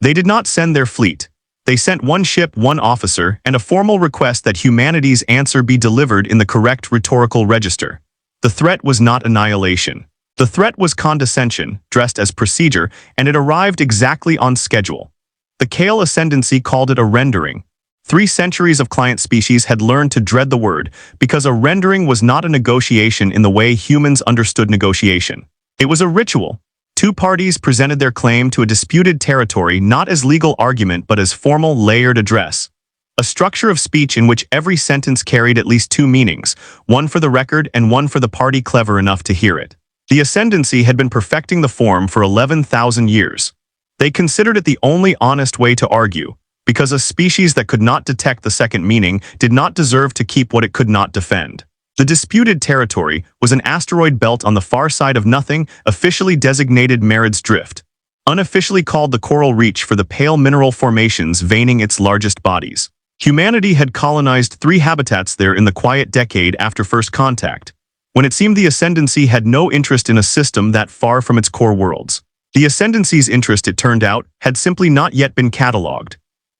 They did not send their fleet. They sent one ship, one officer, and a formal request that humanity's answer be delivered in the correct rhetorical register. The threat was not annihilation. The threat was condescension, dressed as procedure, and it arrived exactly on schedule. The Kale Ascendancy called it a rendering. 3 centuries of client species had learned to dread the word because a rendering was not a negotiation in the way humans understood negotiation. It was a ritual. 2 parties presented their claim to a disputed territory not as legal argument but as formal layered address. A structure of speech in which every sentence carried at least 2 meanings, one for the record and one for the party clever enough to hear it. The Ascendancy had been perfecting the form for 11,000 years. They considered it the only honest way to argue, because a species that could not detect the second meaning did not deserve to keep what it could not defend. The disputed territory was an asteroid belt on the far side of nothing, officially designated Merid's Drift, unofficially called the Coral Reach for the pale mineral formations veining its largest bodies. Humanity had colonized 3 habitats there in the quiet decade after first contact, when it seemed the Ascendancy had no interest in a system that far from its core worlds. The Ascendancy's interest, it turned out, had simply not yet been catalogued.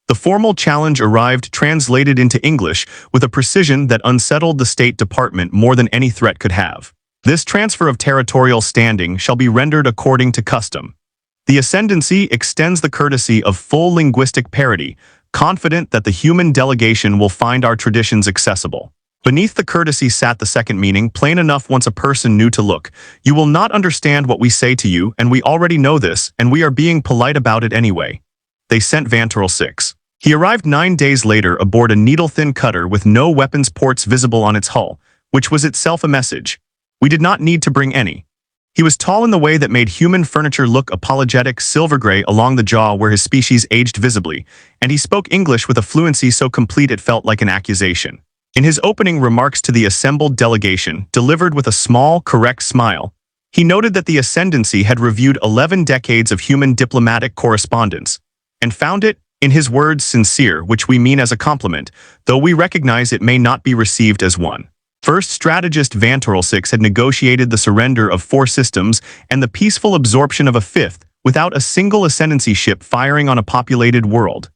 The formal challenge arrived translated into English with a precision that unsettled the State Department more than any threat could have. This transfer of territorial standing shall be rendered according to custom. The Ascendancy extends the courtesy of full linguistic parity, confident that the human delegation will find our traditions accessible. Beneath the courtesy sat the second meaning, plain enough once a person knew to look. You will not understand what we say to you, and we already know this, and we are being polite about it anyway. They sent Vantoral 6. He arrived 9 days later aboard a needle-thin cutter with no weapons ports visible on its hull, which was itself a message. We did not need to bring any. He was tall in the way that made human furniture look apologetic, silver-gray along the jaw where his species aged visibly, and he spoke English with a fluency so complete it felt like an accusation. In his opening remarks to the assembled delegation, delivered with a small, correct smile, he noted that the Ascendancy had reviewed 11 decades of human diplomatic correspondence, and found it, in his words, sincere, which we mean as a compliment, though we recognize it may not be received as one. First Strategist Vantoral 6 had negotiated the surrender of 4 systems and the peaceful absorption of a 5th without a single Ascendancy ship firing on a populated world.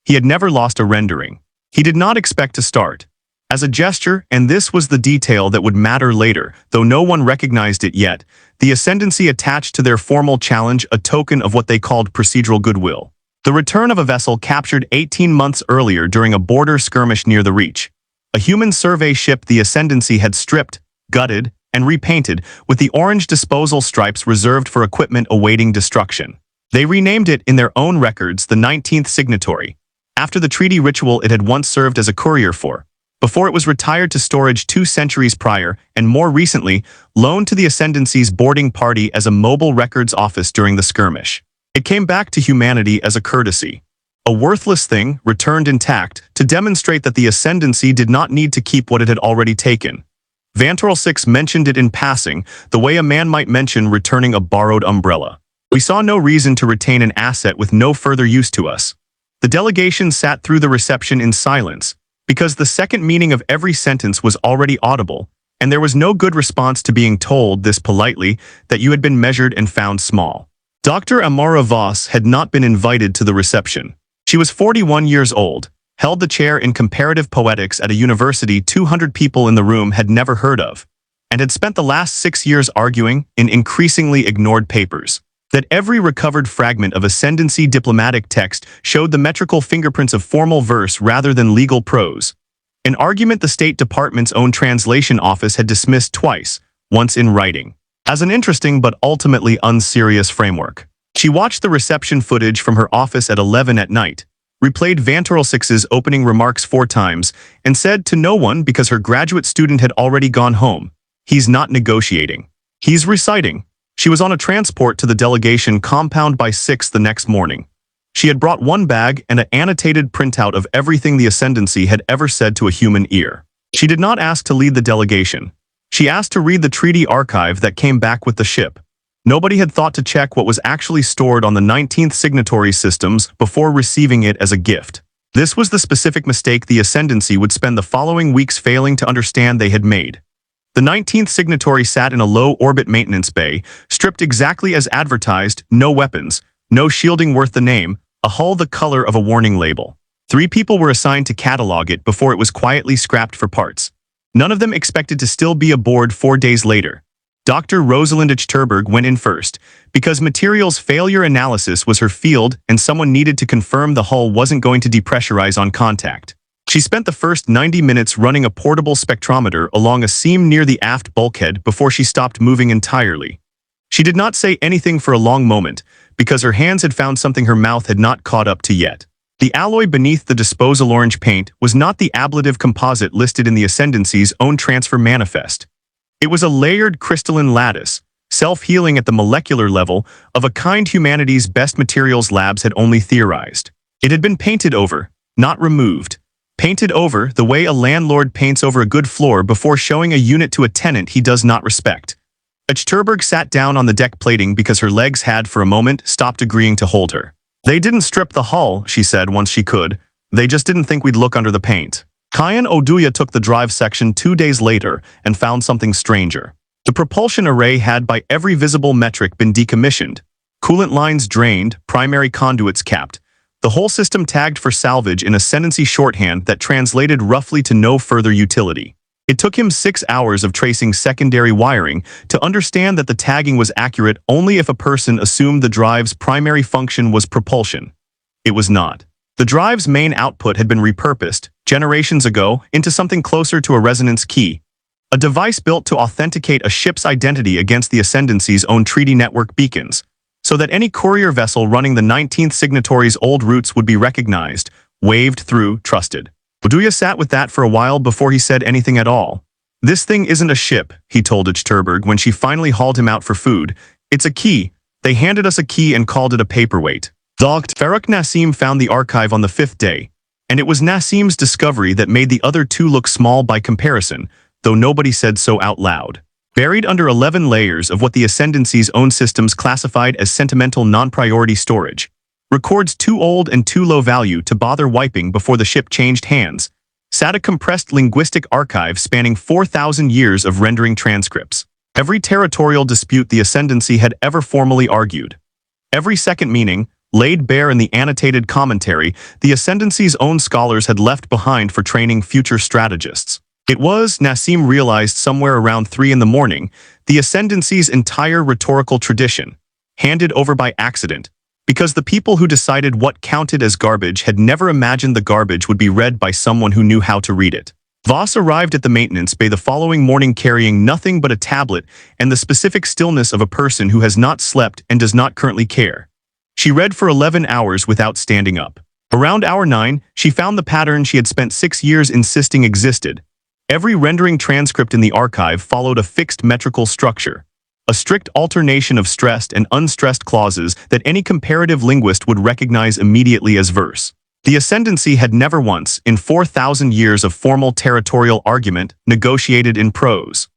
He had never lost a rendering. He did not expect to start. As a gesture, and this was the detail that would matter later, though no one recognized it yet, the Ascendancy attached to their formal challenge a token of what they called procedural goodwill. The return of a vessel captured 18 months earlier during a border skirmish near the Reach. A human survey ship the Ascendancy had stripped, gutted, and repainted with the orange disposal stripes reserved for equipment awaiting destruction. They renamed it in their own records the 19th Signatory, after the treaty ritual it had once served as a courier for, before it was retired to storage 2 centuries prior and more recently loaned to the Ascendancy's boarding party as a mobile records office during the skirmish. It came back to humanity as a courtesy. A worthless thing, returned intact, to demonstrate that the Ascendancy did not need to keep what it had already taken. Vantoral 6 mentioned it in passing, the way a man might mention returning a borrowed umbrella. We saw no reason to retain an asset with no further use to us. The delegation sat through the reception in silence, because the second meaning of every sentence was already audible, and there was no good response to being told this politely that you had been measured and found small. Dr. Amara Voss had not been invited to the reception. She was 41 years old, held the chair in comparative poetics at a university 200 people in the room had never heard of, and had spent the last 6 years arguing, in increasingly ignored papers, that every recovered fragment of Ascendancy diplomatic text showed the metrical fingerprints of formal verse rather than legal prose. An argument the State Department's own translation office had dismissed twice, once in writing, as an interesting but ultimately unserious framework. She watched the reception footage from her office at 11 at night, replayed Vantoral 6's opening remarks 4 times, and said to no one because her graduate student had already gone home, "He's not negotiating. He's reciting." She was on a transport to the delegation compound by 6 the next morning. She had brought 1 bag and an annotated printout of everything the Ascendancy had ever said to a human ear. She did not ask to lead the delegation. She asked to read the treaty archive that came back with the ship. Nobody had thought to check what was actually stored on the 19th Signatory systems before receiving it as a gift. This was the specific mistake the Ascendancy would spend the following weeks failing to understand they had made. The 19th Signatory sat in a low-orbit maintenance bay, stripped exactly as advertised, no weapons, no shielding worth the name, a hull the color of a warning label. 3 people were assigned to catalog it before it was quietly scrapped for parts. None of them expected to still be aboard 4 days later. Dr. Rosalind Achterberg went in first, because materials failure analysis was her field and someone needed to confirm the hull wasn't going to depressurize on contact. She spent the first 90 minutes running a portable spectrometer along a seam near the aft bulkhead before she stopped moving entirely. She did not say anything for a long moment, because her hands had found something her mouth had not caught up to yet. The alloy beneath the disposal orange paint was not the ablative composite listed in the Ascendancy's own transfer manifest. It was a layered crystalline lattice, self-healing at the molecular level, of a kind humanity's best materials labs had only theorized. It had been painted over, not removed. Painted over the way a landlord paints over a good floor before showing a unit to a tenant he does not respect. Achterberg sat down on the deck plating because her legs had, for a moment, stopped agreeing to hold her. "They didn't strip the hull," she said once she could. "They just didn't think we'd look under the paint." Kyan Oduya took the drive section 2 days later and found something stranger. The propulsion array had by every visible metric been decommissioned. Coolant lines drained, primary conduits capped. The whole system tagged for salvage in Ascendancy shorthand that translated roughly to no further utility. It took him 6 hours of tracing secondary wiring to understand that the tagging was accurate only if a person assumed the drive's primary function was propulsion. It was not. The drive's main output had been repurposed, generations ago, into something closer to a resonance key, a device built to authenticate a ship's identity against the Ascendancy's own treaty network beacons, so that any courier vessel running the 19th signatory's old routes would be recognized, waved through, trusted. Oduya sat with that for a while before he said anything at all. "This thing isn't a ship," he told Achterberg when she finally hauled him out for food. "It's a key. They handed us a key and called it a paperweight." Dr. Farrukh Nassim found the archive on the 5th day, and it was Nassim's discovery that made the other 2 look small by comparison, though nobody said so out loud. Buried under 11 layers of what the Ascendancy's own systems classified as sentimental non-priority storage, records too old and too low value to bother wiping before the ship changed hands, sat a compressed linguistic archive spanning 4,000 years of rendering transcripts. Every territorial dispute the Ascendancy had ever formally argued. Every second meaning, laid bare in the annotated commentary the Ascendancy's own scholars had left behind for training future strategists. It was, Nassim realized somewhere around 3 in the morning, the Ascendancy's entire rhetorical tradition, handed over by accident, because the people who decided what counted as garbage had never imagined the garbage would be read by someone who knew how to read it. Voss arrived at the maintenance bay the following morning carrying nothing but a tablet and the specific stillness of a person who has not slept and does not currently care. She read for 11 hours without standing up. Around hour 9, she found the pattern she had spent 6 years insisting existed. Every rendering transcript in the archive followed a fixed metrical structure, a strict alternation of stressed and unstressed clauses that any comparative linguist would recognize immediately as verse. The Ascendancy had never once, in 4,000 years of formal territorial argument, negotiated in prose.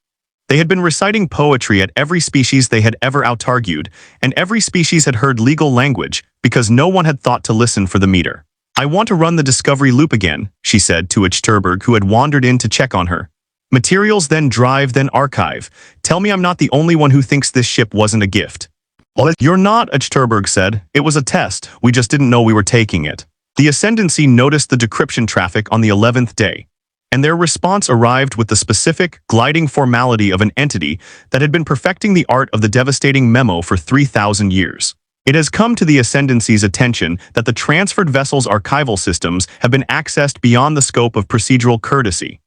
They had been reciting poetry at every species they had ever out-argued, and every species had heard legal language, because no one had thought to listen for the meter. "I want to run the discovery loop again," she said to Achterberg, who had wandered in to check on her. "Materials, then drive, then archive. Tell me I'm not the only one who thinks this ship wasn't a gift." "You're not," Achterberg said. "It was a test. We just didn't know we were taking it." The Ascendancy noticed the decryption traffic on the 11th day, and their response arrived with the specific, gliding formality of an entity that had been perfecting the art of the devastating memo for 3,000 years. It has come to the Ascendancy's attention that the transferred vessel's archival systems have been accessed beyond the scope of procedural courtesy.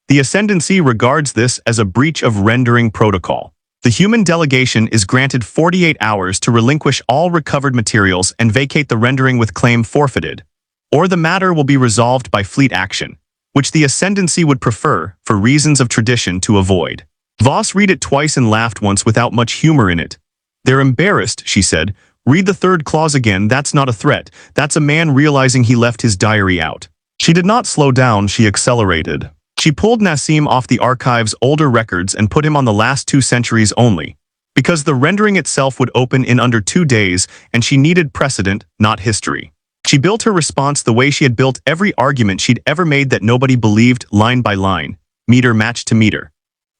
The Ascendancy regards this as a breach of rendering protocol. The human delegation is granted 48 hours to relinquish all recovered materials and vacate the rendering with claim forfeited, or the matter will be resolved by fleet action, which the Ascendancy would prefer, for reasons of tradition, to avoid. Voss read it twice and laughed once without much humor in it. "They're embarrassed," she said. "Read the 3rd clause again. That's not a threat. That's a man realizing he left his diary out." She did not slow down, she accelerated. She pulled Nassim off the archive's older records and put him on the last 2 centuries only, because the rendering itself would open in under 2 days and she needed precedent, not history. She built her response the way she had built every argument she'd ever made that nobody believed, line by line, meter matched to meter.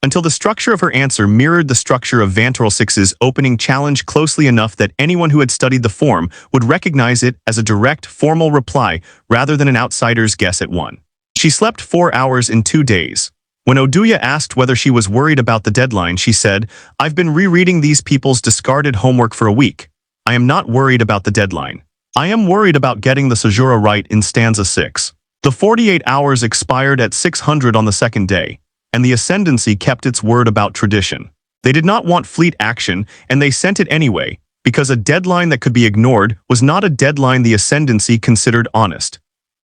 until the structure of her answer mirrored the structure of Vantrell Six's opening challenge closely enough that anyone who had studied the form would recognize it as a direct, formal reply rather than an outsider's guess at one. She slept 4 hours in 2 days. When Oduya asked whether she was worried about the deadline, she said, "I've been rereading these people's discarded homework for a week. I am not worried about the deadline. I am worried about getting the Sajura right in stanza 6. The 48 hours expired at 600 on the second day, and the Ascendancy kept its word about tradition. They did not want fleet action, and they sent it anyway, because a deadline that could be ignored was not a deadline the Ascendancy considered honest."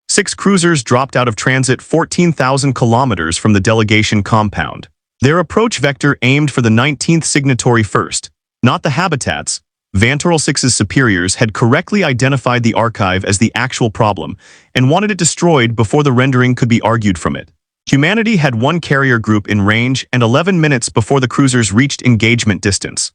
6 cruisers dropped out of transit 14,000 kilometers from the delegation compound. Their approach vector aimed for the 19th signatory first, not the habitats. Vantrell Six's superiors had correctly identified the archive as the actual problem and wanted it destroyed before the rendering could be argued from it. Humanity had 1 carrier group in range and 11 minutes before the cruisers reached engagement distance.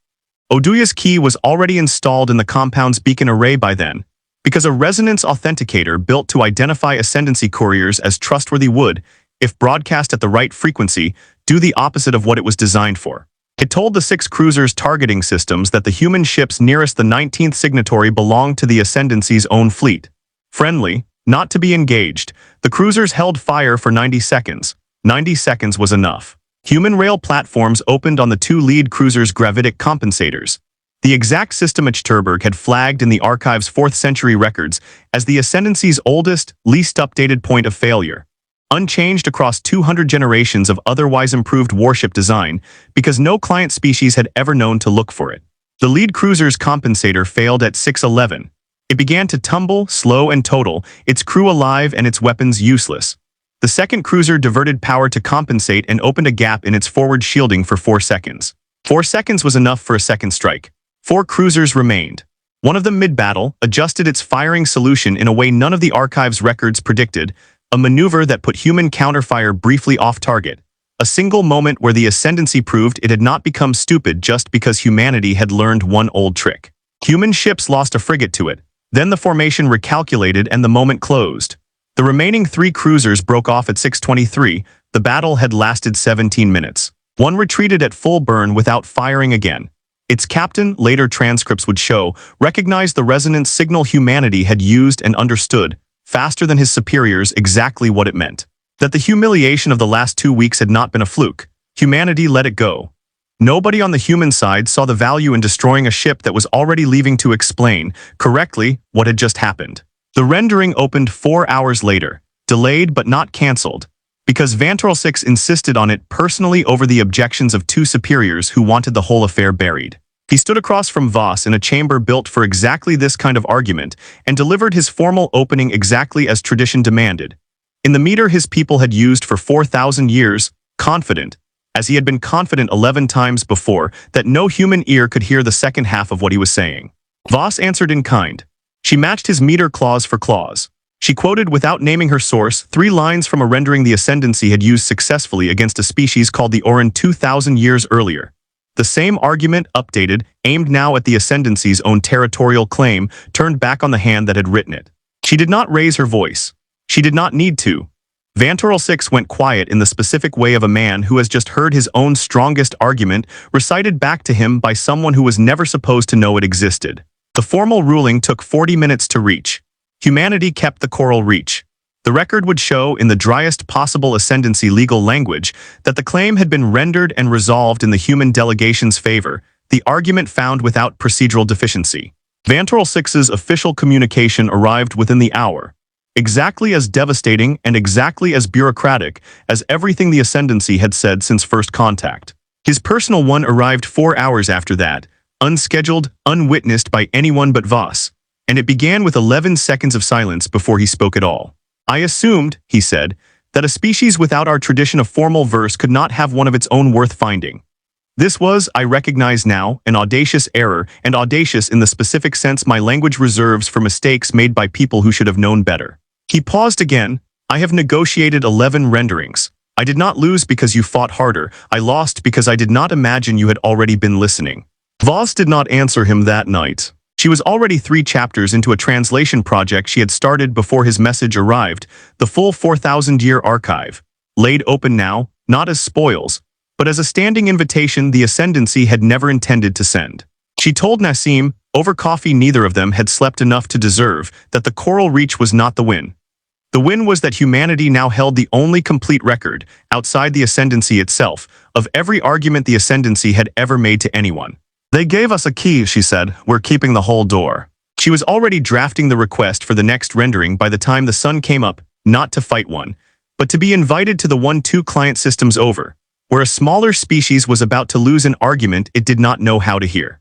Oduya's key was already installed in the compound's beacon array by then, because a resonance authenticator built to identify Ascendancy couriers as trustworthy would, if broadcast at the right frequency, do the opposite of what it was designed for. It told the 6 cruisers' targeting systems that the human ships nearest the 19th signatory belonged to the Ascendancy's own fleet. Friendly, not to be engaged, the cruisers held fire for 90 seconds. 90 seconds was enough. Human rail platforms opened on the 2 lead cruisers' gravitic compensators. The exact system Achterberg had flagged in the archive's 4th century records as the Ascendancy's oldest, least updated point of failure. Unchanged across 200 generations of otherwise improved warship design, because no client species had ever known to look for it. The lead cruiser's compensator failed at 611. It began to tumble, slow and total, its crew alive and its weapons useless. The second cruiser diverted power to compensate and opened a gap in its forward shielding for 4 seconds. 4 seconds was enough for a second strike. 4 cruisers remained. One of them mid-battle adjusted its firing solution in a way none of the archive's records predicted, a maneuver that put human counterfire briefly off target. A single moment where the Ascendancy proved it had not become stupid just because humanity had learned one old trick. Human ships lost a frigate to it. Then the formation recalculated and the moment closed. The remaining 3 cruisers broke off at 6:23. The battle had lasted 17 minutes. One retreated at full burn without firing again. Its captain, later transcripts would show, recognized the resonance signal humanity had used and understood, faster than his superiors, exactly what it meant. That the humiliation of the last 2 weeks had not been a fluke. Humanity let it go. Nobody on the human side saw the value in destroying a ship that was already leaving to explain, correctly, what had just happened. The rendering opened 4 hours later, delayed but not cancelled, because Vantrell Six insisted on it personally over the objections of 2 superiors who wanted the whole affair buried. He stood across from Voss in a chamber built for exactly this kind of argument and delivered his formal opening exactly as tradition demanded. In the meter his people had used for 4,000 years, confident, as he had been confident 11 times before, that no human ear could hear the second half of what he was saying. Voss answered in kind. She matched his meter clause for clause. She quoted, without naming her source, 3 lines from a rendering the Ascendancy had used successfully against a species called the Oran 2,000 years earlier. The same argument, updated, aimed now at the Ascendancy's own territorial claim, turned back on the hand that had written it. She did not raise her voice. She did not need to. Vantrell Six went quiet in the specific way of a man who has just heard his own strongest argument recited back to him by someone who was never supposed to know it existed. The formal ruling took 40 minutes to reach. Humanity kept the coral reach. The record would show, in the driest possible Ascendancy legal language, that the claim had been rendered and resolved in the human delegation's favor, the argument found without procedural deficiency. Vantrell Six's official communication arrived within the hour, exactly as devastating and exactly as bureaucratic as everything the Ascendancy had said since first contact. His personal one arrived 4 hours after that, unscheduled, unwitnessed by anyone but Voss, and it began with 11 seconds of silence before he spoke at all. "I assumed," he said, "that a species without our tradition of formal verse could not have one of its own worth finding. This was, I recognize now, an audacious error, and audacious in the specific sense my language reserves for mistakes made by people who should have known better." He paused again. "I have negotiated 11 renderings. I did not lose because you fought harder. I lost because I did not imagine you had already been listening." Voss did not answer him that night. She was already 3 chapters into a translation project she had started before his message arrived, the full 4,000-year archive, laid open now, not as spoils, but as a standing invitation the Ascendancy had never intended to send. She told Nassim, over coffee neither of them had slept enough to deserve, that the coral reach was not the win. The win was that humanity now held the only complete record, outside the Ascendancy itself, of every argument the Ascendancy had ever made to anyone. They gave us a key, she said, we're keeping the whole door. She was already drafting the request for the next rendering by the time the sun came up, not to fight one, but to be invited to the 1-2 client systems over, where a smaller species was about to lose an argument it did not know how to hear.